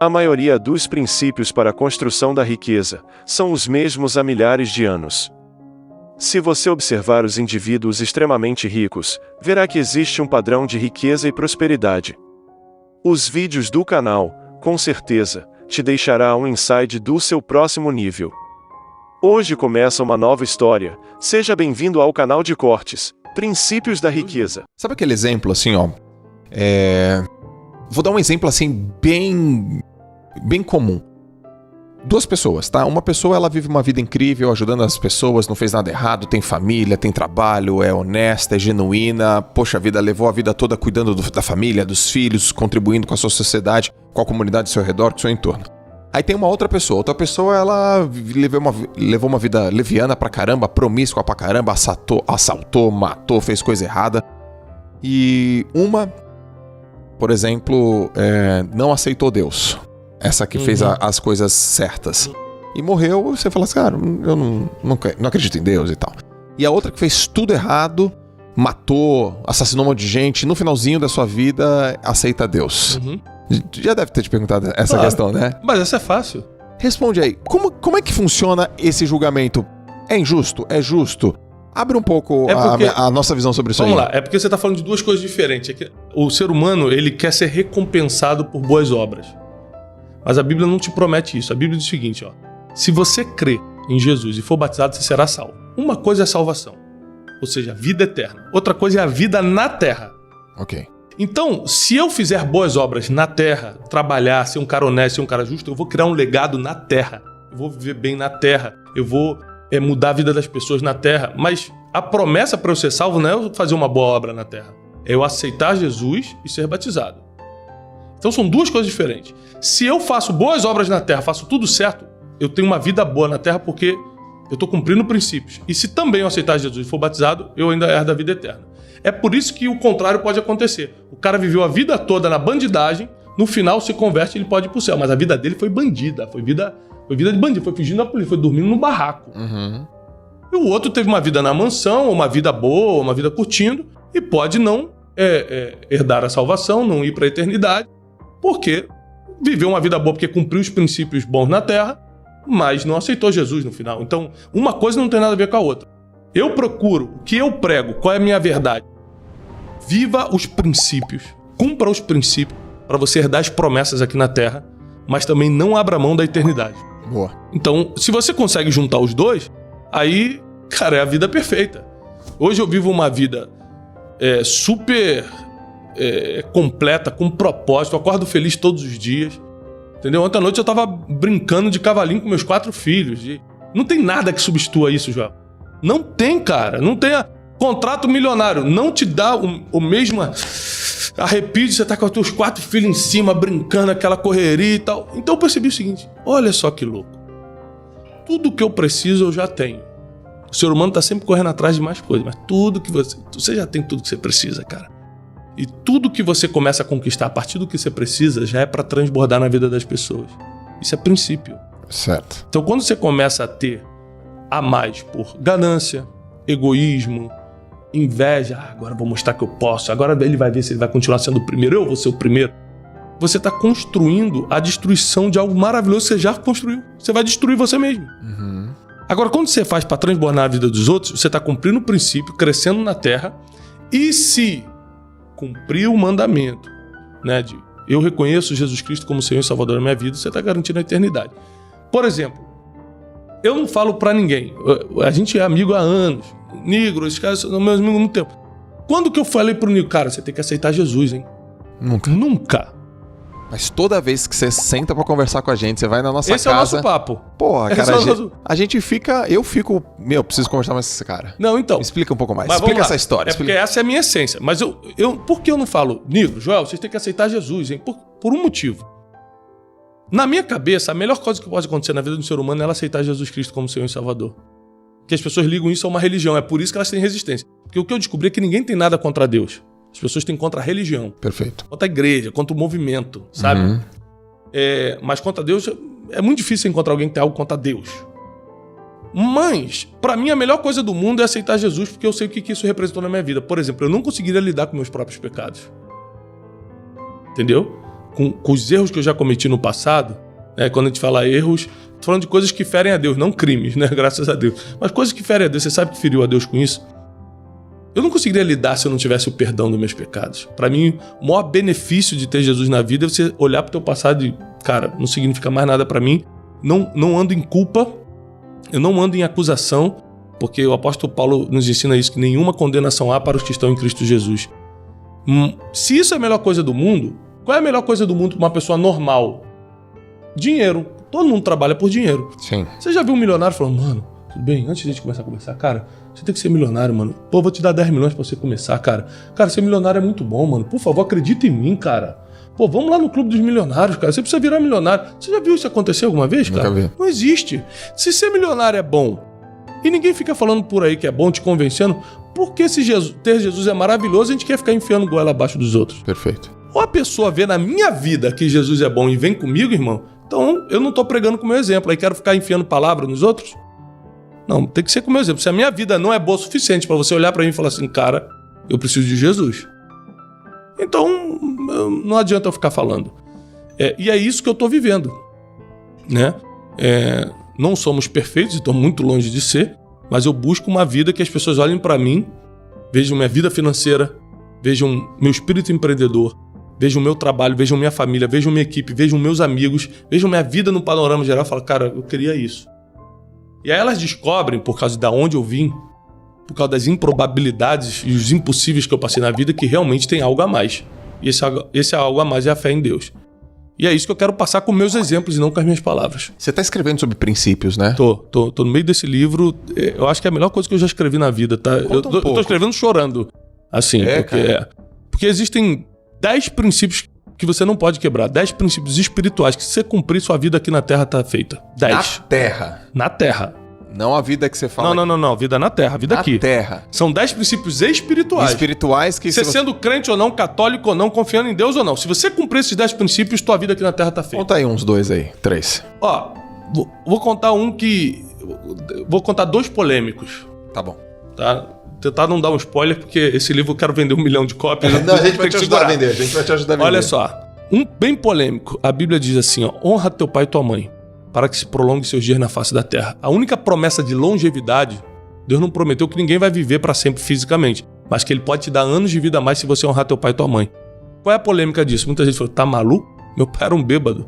A maioria dos princípios para a construção da riqueza são os mesmos há milhares de anos. Se você observar os indivíduos extremamente ricos, verá que existe um padrão de riqueza e prosperidade. Os vídeos do canal, com certeza, te deixará um insight do seu próximo nível. Hoje começa uma nova história. Seja bem-vindo ao canal de cortes, Princípios da Riqueza. Sabe aquele exemplo assim, ó? Vou dar um exemplo assim bem comum. Duas pessoas, tá? Uma pessoa, ela vive uma vida incrível, ajudando as pessoas, não fez nada errado, tem família, tem trabalho, é honesta, é genuína, poxa vida, levou a vida toda cuidando da família, dos filhos, contribuindo com a sua sociedade, com a comunidade ao seu redor, com o seu entorno. Aí tem uma outra pessoa, ela levou uma vida leviana pra caramba, promíscua pra caramba, assaltou, matou, fez coisa errada. E uma, por exemplo, não aceitou Deus. Essa que fez as coisas certas. E morreu, você fala assim, cara, eu não acredito em Deus e tal. E a outra que fez tudo errado, matou, assassinou um monte de gente, no finalzinho da sua vida, aceita Deus. Já deve ter te perguntado essa questão, né? Mas essa é fácil. Responde aí, como é que funciona esse julgamento? É injusto? É justo? Abre um pouco a nossa visão sobre isso aí. Vamos lá, é porque você está falando de duas coisas diferentes. É que o ser humano, ele quer ser recompensado por boas obras. Mas a Bíblia não te promete isso. A Bíblia diz o seguinte, ó. Se você crê em Jesus e for batizado, você será salvo. Uma coisa é a salvação, ou seja, a vida eterna. Outra coisa é a vida na terra. Ok. Então, se eu fizer boas obras na terra, trabalhar, ser um cara honesto, ser um cara justo, eu vou criar um legado na terra. Eu vou viver bem na terra. Eu vou mudar a vida das pessoas na terra. Mas a promessa para eu ser salvo não é eu fazer uma boa obra na terra. É eu aceitar Jesus e ser batizado. Então são duas coisas diferentes. Se eu faço boas obras na terra, faço tudo certo, eu tenho uma vida boa na terra porque eu estou cumprindo princípios. E se também eu aceitar Jesus e for batizado, eu ainda herdo a vida eterna. É por isso que o contrário pode acontecer. O cara viveu a vida toda na bandidagem, no final se converte e ele pode ir pro céu. Mas a vida dele foi bandida, foi vida de bandido, foi fugindo da polícia, foi dormindo no barraco. E o outro teve uma vida na mansão, uma vida boa, uma vida curtindo, e pode não herdar a salvação, não ir para a eternidade, porque viveu uma vida boa porque cumpriu os princípios bons na terra, mas não aceitou Jesus no final. Então, uma coisa não tem nada a ver com a outra. Eu procuro, o que eu prego, qual é a minha verdade? Viva os princípios, cumpra os princípios para você herdar as promessas aqui na terra, mas também não abra mão da eternidade. Boa. Então, se você consegue juntar os dois, aí, cara, é a vida perfeita. Hoje eu vivo uma vida super completa, com propósito, eu acordo feliz todos os dias, entendeu? Ontem à noite eu tava brincando de cavalinho com meus 4 filhos. Não tem nada que substitua isso, João. Não tem, cara. Não tem. Contrato milionário não te dá o mesmo arrepio de você estar com os teus 4 filhos em cima, brincando, aquela correria e tal. Então eu percebi o seguinte, olha só que louco. Tudo que eu preciso eu já tenho. O ser humano tá sempre correndo atrás de mais coisas, mas tudo que você já tem tudo que você precisa, cara. E tudo que você começa a conquistar a partir do que você precisa já é para transbordar na vida das pessoas. Isso é princípio. Certo. Então quando você começa a ter a mais por ganância, egoísmo, inveja, agora eu vou mostrar que eu posso, agora ele vai ver se ele vai continuar sendo o primeiro, eu vou ser o primeiro. Você está construindo a destruição de algo maravilhoso que você já construiu. Você vai destruir você mesmo. Agora, quando você faz para transbordar a vida dos outros, você está cumprindo o princípio, crescendo na terra, e se cumprir o mandamento, né, de eu reconheço Jesus Cristo como Senhor e Salvador da minha vida, você está garantindo a eternidade. Por exemplo, eu não falo pra ninguém, a gente é amigo há anos, Negro, esses caras são meus amigos há muito tempo. Quando que eu falei pro Negro, cara, você tem que aceitar Jesus, hein? Nunca. Mas toda vez que você senta pra conversar com a gente, você vai na nossa casa... Esse é o nosso papo. Porra, cara, a gente fica... Eu fico... preciso conversar mais com esse cara. Não, então... Me explica um pouco mais. Mas explica essa história. Porque essa é a minha essência. Mas por que eu não falo, Negro, Joel, vocês têm que aceitar Jesus, hein? Por um motivo. Na minha cabeça, a melhor coisa que pode acontecer na vida do ser humano é ela aceitar Jesus Cristo como Senhor e Salvador. Porque as pessoas ligam isso a uma religião. É por isso que elas têm resistência. Porque o que eu descobri é que ninguém tem nada contra Deus. As pessoas têm contra a religião. Perfeito. Contra a igreja, contra o movimento, sabe? Mas contra Deus, é muito difícil encontrar alguém que tem algo contra Deus. Mas, pra mim, a melhor coisa do mundo é aceitar Jesus, porque eu sei o que isso representou na minha vida. Por exemplo, eu não conseguiria lidar com meus próprios pecados. Entendeu? com os erros que eu já cometi no passado, né? Quando a gente fala erros, tô falando de coisas que ferem a Deus, não crimes, né? Graças a Deus. Mas coisas que ferem a Deus, você sabe que feriu a Deus com isso? Eu não conseguiria lidar se eu não tivesse o perdão dos meus pecados. Para mim, o maior benefício de ter Jesus na vida é você olhar pro teu passado e, cara, não significa mais nada para mim. Não ando em culpa, eu não ando em acusação, porque o apóstolo Paulo nos ensina isso, que nenhuma condenação há para os que estão em Cristo Jesus. Se isso é a melhor coisa do mundo, qual é a melhor coisa do mundo para uma pessoa normal? Dinheiro. Todo mundo trabalha por dinheiro. Sim. Você já viu um milionário falando, mano, tudo bem, antes de a gente começar a conversar, cara, você tem que ser milionário, mano. Pô, vou te dar 10 milhões pra você começar, cara. Cara, ser milionário é muito bom, mano. Por favor, acredita em mim, cara. Pô, vamos lá no clube dos milionários, cara. Você precisa virar milionário. Você já viu isso acontecer alguma vez, cara? Nunca vi. Não existe. Se ser milionário é bom e ninguém fica falando por aí que é bom, te convencendo, por que se ter Jesus é maravilhoso, a gente quer ficar enfiando goela abaixo dos outros? Perfeito. Ou a pessoa vê na minha vida que Jesus é bom e vem comigo, irmão, então eu não tô pregando com o meu exemplo, aí quero ficar enfiando palavra nos outros? Não, tem que ser com o meu exemplo. Se a minha vida não é boa o suficiente pra você olhar pra mim e falar assim, cara, eu preciso de Jesus. Então, não adianta eu ficar falando. E é isso que eu tô vivendo, né? Não somos perfeitos, estou muito longe de ser, mas eu busco uma vida que as pessoas olhem pra mim, vejam minha vida financeira, vejam meu espírito empreendedor, vejam meu trabalho, vejam minha família, vejam minha equipe, vejam meus amigos, vejam minha vida no panorama geral e falam, cara, eu queria isso. E aí elas descobrem, por causa de onde eu vim, por causa das improbabilidades e os impossíveis que eu passei na vida, que realmente tem algo a mais. E esse algo a mais é a fé em Deus. E é isso que eu quero passar com meus exemplos e não com as minhas palavras. Você tá escrevendo sobre princípios, né? Tô no meio desse livro. Eu acho que é a melhor coisa que eu já escrevi na vida, tá? Eu tô escrevendo chorando. Assim, porque existem 10 princípios que você não pode quebrar. 10 princípios espirituais que se você cumprir, sua vida aqui na Terra tá feita. 10. Na Terra. Na Terra. Não a vida que você fala. Não. Vida na Terra, vida aqui. Na Terra. São 10 princípios espirituais. Espirituais que... Você sendo crente ou não, católico ou não, confiando em Deus ou não. Se você cumprir esses 10 princípios, tua vida aqui na Terra tá feita. Conta aí uns 2 aí, 3. Ó, vou contar um que... Vou contar 2 polêmicos. Tá bom. Tá? Tentar não dar um spoiler, porque esse livro eu quero vender 1 milhão de cópias. Não, a gente vai te ajudar a vender. A gente vai te ajudar a vender. Olha só, um bem polêmico. A Bíblia diz assim, ó, honra teu pai e tua mãe, para que se prolongue seus dias na face da terra. A única promessa de longevidade, Deus não prometeu que ninguém vai viver para sempre fisicamente, mas que ele pode te dar anos de vida a mais se você honrar teu pai e tua mãe. Qual é a polêmica disso? Muita gente falou, tá maluco? Meu pai era um bêbado.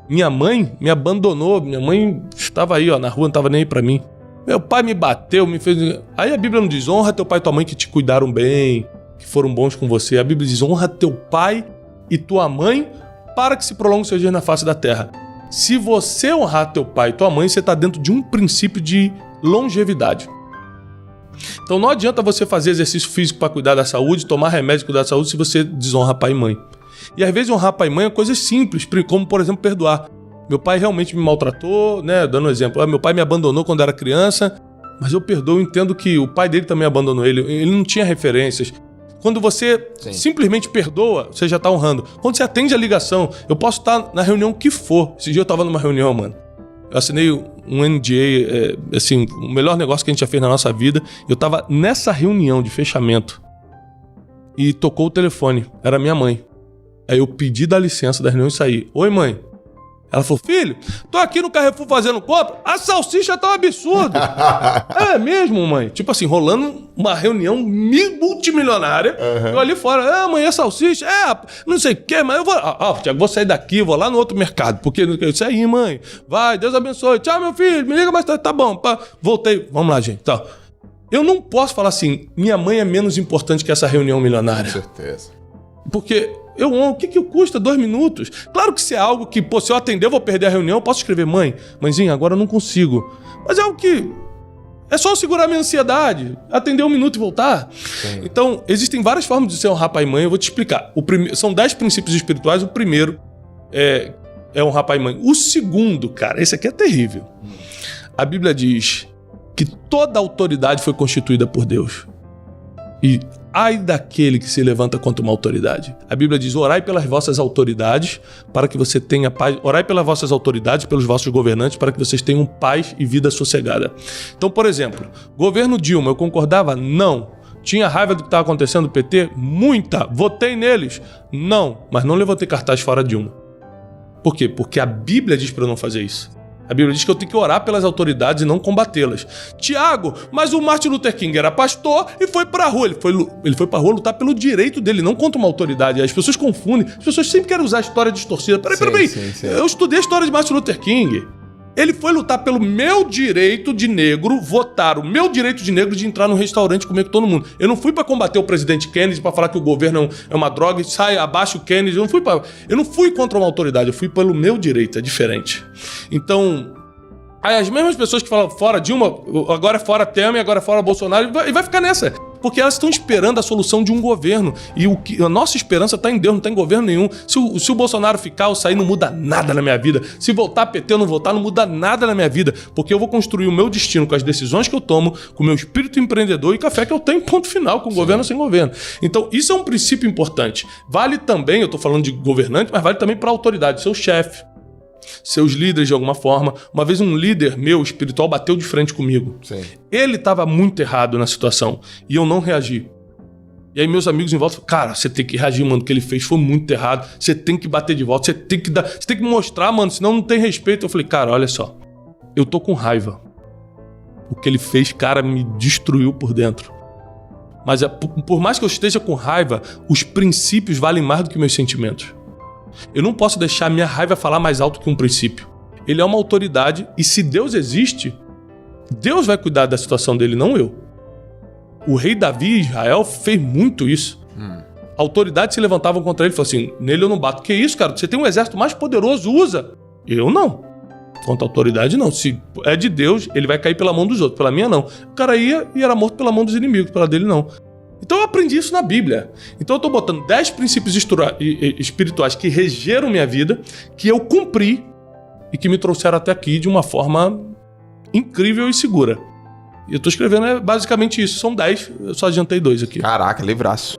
Minha mãe me abandonou, minha mãe estava aí, ó, na rua, não estava nem aí para mim. Meu pai me bateu, me fez... Aí a Bíblia não diz, honra teu pai e tua mãe que te cuidaram bem, que foram bons com você. A Bíblia diz, honra teu pai e tua mãe para que se prolongue seus dias na face da terra. Se você honrar teu pai e tua mãe, você está dentro de um princípio de longevidade. Então não adianta você fazer exercício físico para cuidar da saúde, tomar remédio para cuidar da saúde, se você desonra pai e mãe. E às vezes honrar pai e mãe é coisas simples, como por exemplo perdoar. Meu pai realmente me maltratou, né? Dando um exemplo, meu pai me abandonou quando era criança, mas eu perdoo, entendo que o pai dele também abandonou ele não tinha referências. Quando você simplesmente perdoa, você já está honrando. Quando você atende a ligação, eu posso estar na reunião que for. Esse dia eu estava numa reunião, mano. Eu assinei um NDA, assim, o melhor negócio que a gente já fez na nossa vida. Eu estava nessa reunião de fechamento e tocou o telefone. Era minha mãe. Aí eu pedi da licença da reunião e saí. Oi, mãe. Ela falou, filho, tô aqui no Carrefour fazendo compra, a salsicha tá um absurdo. É mesmo, mãe? Tipo assim, rolando uma reunião multimilionária. Eu ali fora, mãe, é salsicha? Não sei o que, mas eu vou... Tiago, vou sair daqui, vou lá no outro mercado, porque isso aí, mãe, vai, Deus abençoe. Tchau, meu filho, me liga mais tarde, tá bom. Voltei, vamos lá, gente. Então, eu não posso falar assim, minha mãe é menos importante que essa reunião milionária. Com certeza. Porque... o que custa 2 minutos? Claro que se é algo que, se eu atender, eu vou perder a reunião, eu posso escrever, mãezinha, agora eu não consigo. Mas é algo que... É só segurar a minha ansiedade, atender 1 minuto e voltar. Sim. Então, existem várias formas de ser honrar pai e mãe, eu vou te explicar. São 10 princípios espirituais, o primeiro é honrar pai e mãe. O segundo, cara, esse aqui é terrível. A Bíblia diz que toda autoridade foi constituída por Deus. E ai daquele que se levanta contra uma autoridade. A Bíblia diz, orai pelas vossas autoridades para que você tenha paz. Orai pelas vossas autoridades, pelos vossos governantes, para que vocês tenham paz e vida sossegada. Então, por exemplo, governo Dilma, eu concordava? Não. Tinha raiva do que estava acontecendo no PT? Muita. Votei neles? Não, mas não levantei cartaz fora Dilma. Por quê? Porque a Bíblia diz para eu não fazer isso. A Bíblia diz que eu tenho que orar pelas autoridades e não combatê-las. Tiago, mas o Martin Luther King era pastor e foi pra rua. Ele foi pra rua lutar pelo direito dele, não contra uma autoridade. As pessoas confundem. As pessoas sempre querem usar a história distorcida. Peraí. Sim. Eu estudei a história de Martin Luther King. Ele foi lutar pelo meu direito de negro, votar o meu direito de negro de entrar num restaurante comer com todo mundo. Eu não fui pra combater o presidente Kennedy, pra falar que o governo é uma droga e sai abaixo o Kennedy. Eu não fui contra uma autoridade, eu fui pelo meu direito, é diferente. Então, aí as mesmas pessoas que falam fora Dilma, agora é fora Temer, agora é fora Bolsonaro, e vai ficar nessa. Porque elas estão esperando a solução de um governo. E a nossa esperança está em Deus, não está em governo nenhum. Se o Bolsonaro ficar ou sair, não muda nada na minha vida. Se voltar PT ou não voltar, não muda nada na minha vida. Porque eu vou construir o meu destino com as decisões que eu tomo, com o meu espírito empreendedor e café que eu tenho, ponto final, com governo ou sem governo. Então, isso é um princípio importante. Vale também, eu estou falando de governante, mas vale também para a autoridade, seu chefe, seus líderes de alguma forma. Uma vez um líder meu espiritual bateu de frente comigo. Sim. Ele estava muito errado na situação e eu não reagi. E aí meus amigos em volta falaram, cara, você tem que reagir, mano, o que ele fez foi muito errado, você tem que bater de volta, você tem que mostrar, mano, senão não tem respeito. Eu falei, cara, olha só, eu tô com raiva. O que ele fez, cara, me destruiu por dentro. Mas por mais que eu esteja com raiva, os princípios valem mais do que meus sentimentos. Eu não posso deixar a minha raiva falar mais alto que um princípio. Ele é uma autoridade e se Deus existe, Deus vai cuidar da situação dele, não eu. O rei Davi e Israel fez muito isso. Autoridades se levantavam contra ele e falavam assim, nele eu não bato. Que isso, cara? Você tem um exército mais poderoso, usa. Eu não. Contra a autoridade, não. Se é de Deus, ele vai cair pela mão dos outros. Pela minha, não. O cara ia e era morto pela mão dos inimigos. Pela dele, não. Então eu aprendi isso na Bíblia. Então eu tô botando 10 princípios espirituais que regeram minha vida, que eu cumpri e que me trouxeram até aqui de uma forma incrível e segura. E eu tô escrevendo basicamente isso. São 10, eu só adiantei 2 aqui. Caraca, livraço.